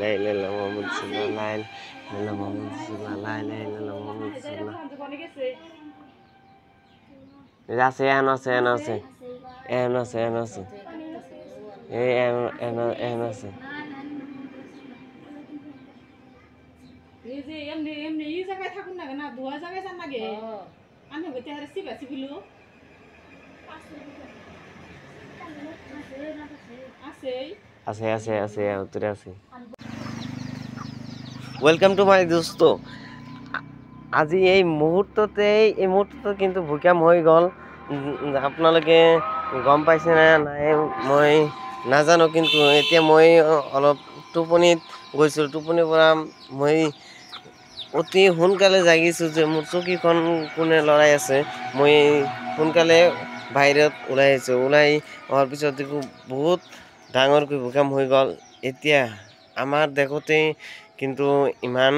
ইলাহা ইল্লাল্লাহ মুহাম্মাদুর রাসূলুল্লাহ লা ইলাহা ইল্লাল্লাহ মুহাম্মাদুর রাসূলুল্লাহ লা ইলাহা ইল্লাল্লাহ মুহাম্মাদুর রাসূলুল্লাহ আছে এন আছে এন আছে এন আছে এন আছে এই এন এন এন আছে এই যে এমনি এমনি এই জায়গায় থাকুন না না দুয়া জায়গায় যান নাগে আমি হইতে হারে সিবা সিবিলু আছে আছে আছে আছে উত্তরে আছে ওয়েলকাম টু মাই দোস্ত আজি এই মুহূৰ্ততে কিন্তু ভূমিকম্প হৈ গ'ল আপোনালোকে গম পাইছে না নাই মই নাজানো কিন্তু এতিয়া মই অলপ টোপনিত গৈছোঁ টোপনিৰ পৰা মই অতি সোনকালে জাগিছোঁ যে মোৰ চকীখন কোনে লৰাই আছে মই সোনকালে বাহিৰত ওলাই আহিছোঁ ওলাই অহাৰ পিছত দেখো বহুত ডাঙৰকৈ ভূমিকম্প হৈ গ'ল এতিয়া আমাৰ দেশতেই কিন্তু ইমান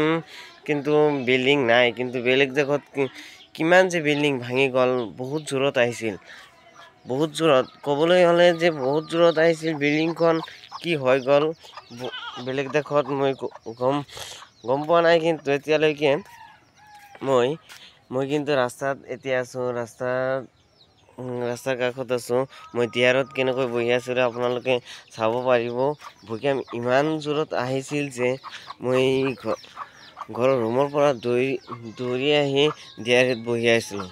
কিন্তু বিল্ডিং নাই কিন্তু বেলেগ দেশত কিমান যে বিল্ডিং ভাঙি গ'ল বহুত জোৰত আহিছিল বহুত জোৰত ক'বলৈ হ'লে যে বহুত জোৰত আহিছিল বিল্ডিংখন কি হৈ গ'ল বেলেগ দেশত মই গম পোৱা নাই কিন্তু এতিয়ালৈকে মই কিন্তু ৰাস্তাত এতিয়া আছোঁ ৰাস্তাৰ কাষত আছোঁ মই ডিয়াৰত কেনেকৈ বহি আছোঁ আপোনালোকে চাব পাৰিব ভূমিকম্প ইমান জোৰত আহিছিল যে মই ঘৰৰ ৰুমৰ পৰা দৌৰি আহি ডিয়াৰত বহি আছিলোঁ